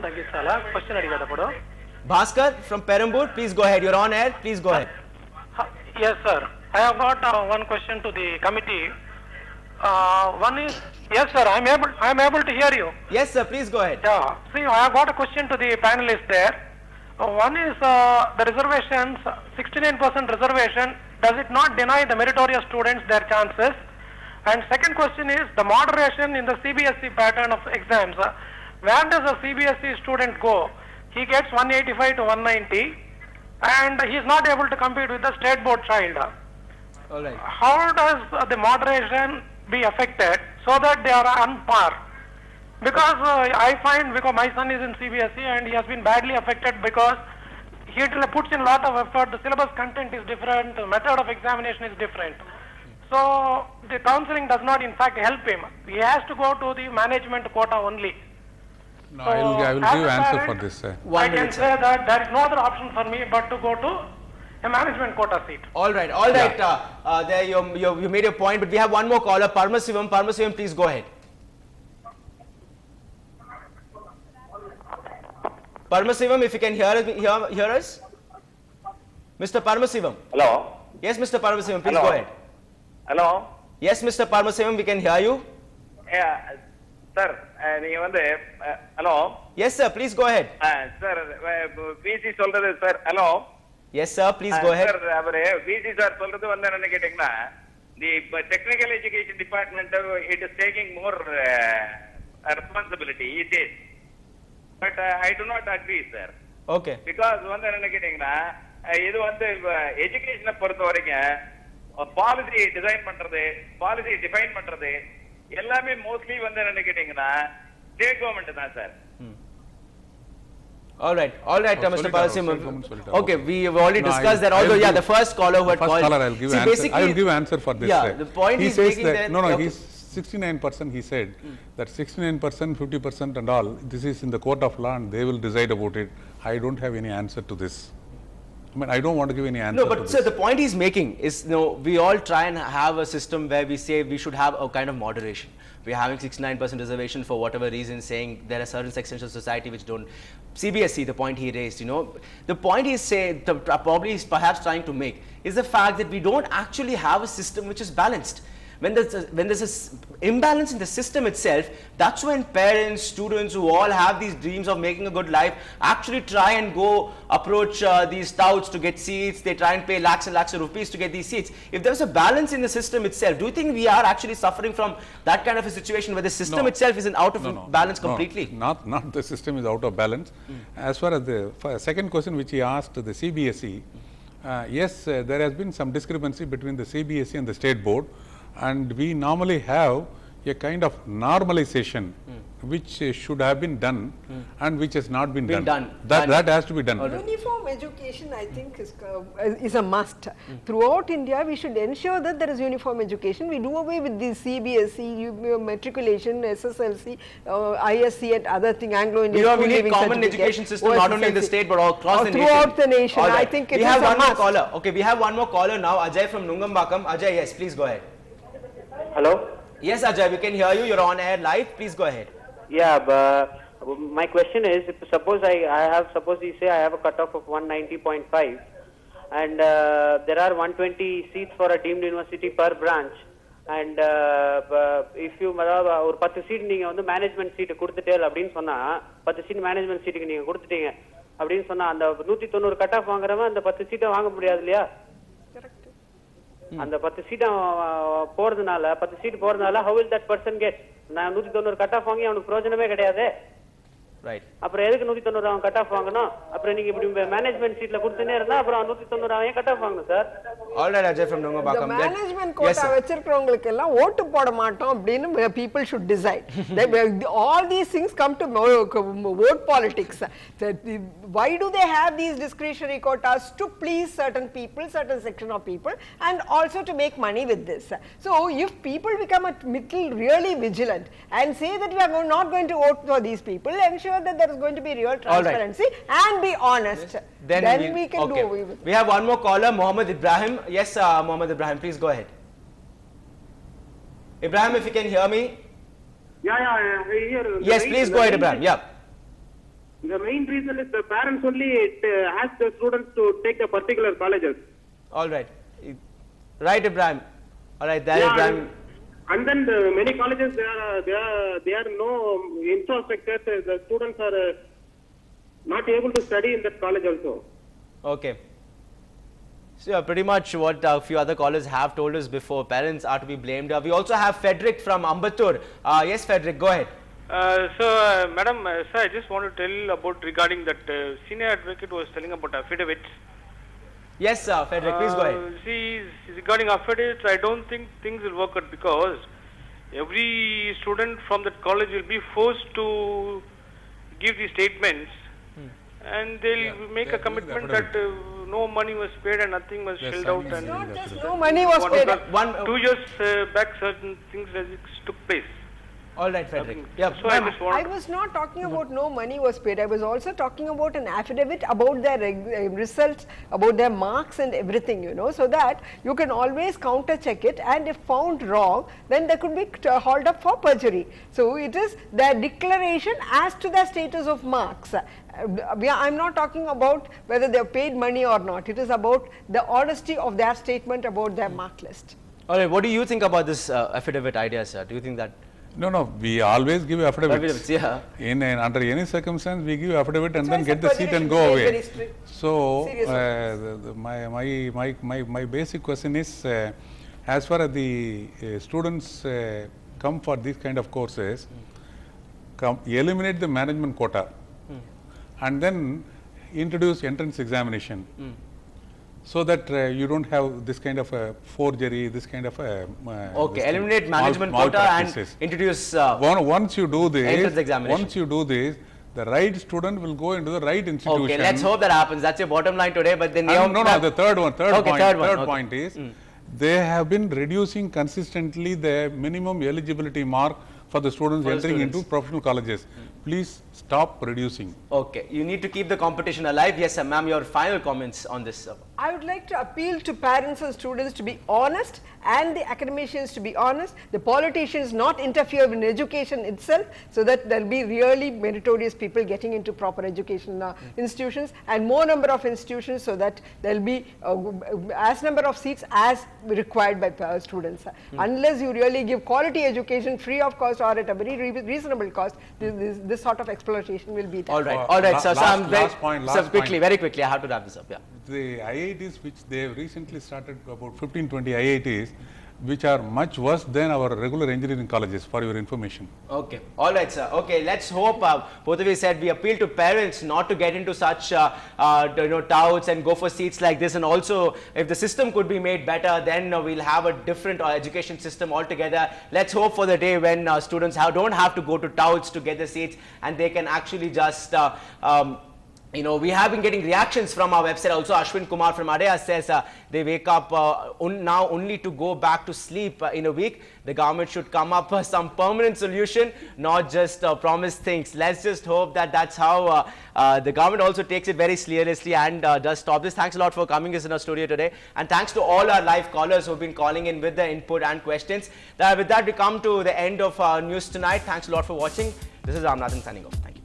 question adikada. Bhaskar from Perambur, please go ahead. You're on air. Please go ahead. Yes, sir. I have got one question to the committee. One is, yes, sir. I'm able to hear you. Yes, sir. Please go ahead. Yeah. See, I have got a question to the panelists there. One is the reservations. 69% reservation. Does it not deny the meritorious students their chances? And second question is the moderation in the CBSE pattern of exams. Where does a CBSE student go? He gets 185 to 190 and he is not able to compete with the state board child. All right. How does the moderation be affected so that they are on par? Because I find, because my son is in CBSE and he has been badly affected because he puts in a lot of effort, the syllabus content is different, the method of examination is different. So the counseling does not in fact help him. He has to go to the management quota only. No, So I will give answer for this. I can say that there is no other option for me but to go to a management quota seat. All right. All right. There you made your point, but we have one more caller, Paramasivam. Paramasivam, please go ahead. Paramasivam, if you can hear us. Mr. Paramasivam. Hello. Yes, Mr. Paramasivam, please Hello. go ahead. Hello. Yes, Mr. Paramasivam, we can hear you. Yeah, sir. Hello. Yes, sir, please go ahead. Sir, VC சொல்றது sir. Hello. Yes, sir, please go ahead. Sir, அவரு VC sir சொல்றது வந்து என்ன கேட்டீங்கன்னா, the technical education department it is taking more responsibility. It is. But I do not agree, sir. Okay. Because வந்து என்ன கேட்டீங்கன்னா, இது வந்து education பொறுத்த வரைக்கும் பாலிசி டிசைன் பண்றது, பாலிசி டிஃபைன் பண்றது எல்லாமே மோஸ்ட்லி வந்து என்ன கேட்டீங்கன்னா ஸ்டேட் கவர்மெண்ட் தான் sir. All right, Mr. Paramasivam. Okay, we have already discussed that. Although, yeah, the first caller who had called. I will give answer for this. Yeah, the point he he's says making that, that. no, he's 69%. He said that 69%, 50% and all. This is in the court of law, and they will decide about it. I don't have any answer to this. I mean, I don't want to give any answer. No, but sir, the point he's making is, we all try and have a system where we say we should have a kind of moderation. We're having 69% reservation for whatever reason, saying there are certain sections of society which don't. CBSE, the point he raised, the point he's saying, probably he's perhaps trying to make, is the fact that we don't actually have a system which is balanced. When there's an imbalance in the system itself, that's when parents, students who all have these dreams of making a good life actually try and go approach these touts to get seats. They try and pay lakhs and lakhs of rupees to get these seats. If there's a balance in the system itself, do you think we are actually suffering from that kind of a situation where the system itself is out of balance completely? Not the system is out of balance. As far as the second question which he asked, the CBSE, yes, there has been some discrepancy between the CBSE and the state board. And we normally have a kind of normalization which should have been done and which has not been done. That has to be done. Uniform education, I think, is a must. Throughout India, we should ensure that there is uniform education. We do away with the CBSE, matriculation, SSLC, ISC and other things, Anglo-Indian. We need common education system not only in the state but across the nation. Throughout the nation. Right. I think it we is have a one must. more caller. Okay, we have one more caller now. Ajay from Nungambakam. Ajay, yes, please go ahead. Hello? Yes, Ajay, we can hear you. You're on air live. Please go ahead. Yeah, my question is, if suppose you say I have a cutoff of 190.5 and there are 120 seats for a deemed university per branch, and if you ஒரு 10 seat நீங்க வந்து management seat கொடுத்துட்டேல் அப்படினு சொன்னா 10 seat management சீட்டுக்கு நீங்க கொடுத்துட்டீங்க அப்படினு சொன்னா அந்த 190 கட் ஆஃப் வாங்குறவன் அந்த 10 சீட்டை வாங்க முடியாது இல்லையா? அந்த 10 சீட் போறதுனால 10 சீட் போறதுனால how will that person get? நான் 190 கட் ஆஃப் வாங்கி அவனுக்கு பிரயோஜனமே கிடையாது. ரைட். அப்புறம் எதுக்கு 190 அவன் கட் ஆஃப் வாங்கணும்? அப்புறம் நீங்க இப்படி மேனேஜ்மென்ட் சீட்ல கொடுத்துனே இருந்தா அப்புறம் 190 அவன் கட் ஆஃப் வாங்கணும் sir. All right, Ajay from Nungambakam. The management quota வச்சிருக்கிறவங்களுக்கு எல்லாம் ஓட்டு போட மாட்டோம் அப்படினு people should decide. All these things come to vote politics. Why do they have these discretionary quotas? To please certain people, certain section of people, and also to make money with this. So if people become a little really vigilant and say that we are not going to vote for these people, ensure that there is going to be real transparency and be honest, then we can do away with it. We have one more caller, Mohammed Ibrahim. Yes, Mohammed Ibrahim, please go ahead. Ibrahim, if you can hear me. Yeah, I hear. Yes, please go ahead, Ibrahim. Yeah. The main reason is the parents only ask the students to take the particular colleges. All right. Right, Ibrahim. All right, there, Yeah, Ibrahim. and then the many colleges there are no infrastructure. The students are not able to study in that college also. Okay. So yeah, pretty much what a few other callers have told us before. Parents are to be blamed. We also have Frederick from Ambattur. Yes, Frederick, go ahead. Madam, sir, I just want to tell about regarding that senior advocate was telling about affidavits. Yes, sir, Frederick, please go ahead. See, regarding affidavits, I don't think things will work out because every student from that college will be forced to give the statements and they'll make a commitment that no money was paid and nothing was shelled out. And Not just no money was paid. 2 years back, certain things took place. All right, Frederick. Yeah, So I just want I was not talking about no money was paid. I was also talking about an affidavit about their results, about their marks and everything, you know, so that you can always counter check it, and if found wrong, then they could be hauled up for perjury. So it is their declaration as to their status of marks. I am not talking about whether they have paid money or not. It is about the honesty of their statement about their mark list. All right, what do you think about this affidavit idea, sir? Do you think that? No, we always give affidavits. Yeah. Under any circumstance, we give affidavit and then it's get a the seat and go very, away. very strict. So, Serious my basic question is, as far as the students come for these kind of courses, eliminate the management quota and then introduce entrance examination. So that you don't have this kind of forgery, this kind of Okay, eliminate management quota and introduce once you do this, entrance examination. once you do this, the right student will go into the right institution. Okay, let's hope that happens. That's your bottom line today. But then The third Okay. point is they have been reducing consistently the minimum eligibility mark for the students entering into professional colleges. Please stop reducing. Okay, you need to keep the competition alive. Yes, sir, ma'am, your final comments on this. I would like to appeal to parents and students to be honest, and the academicians to be honest, the politicians not interfere in education itself, so that there will be really meritorious people getting into proper education institutions, and more number of institutions, so that there will be as number of seats as required by students. Unless you really give quality education free of cost or at a very reasonable cost, this sort of exploitation will be there. All right, sir. Very quickly, I have to wrap this up. Yeah. The IITs which they have recently started, about 15-20 IITs, which are much worse than our regular engineering colleges, for your information. Okay. All right, sir. Okay, let's hope, both of you said, we appeal to parents not to get into such touts and go for seats like this. And also, if the system could be made better, then we'll have a different education system altogether. Let's hope for the day when students don't have to go to touts to get the seats, and they can actually just we have been getting reactions from our website also. Ashwin Kumar from Adaya says they wake up now only to go back to sleep in a week. The government should come up with some permanent solution, not just promise things. Let's just hope that that's how the government also takes it very seriously and does stop this. Thanks a lot for coming in our studio today. And thanks to all our live callers who have been calling in with their input and questions. With that, we come to the end of our news tonight. Thanks a lot for watching. This is Ramnathan signing off. Thank you.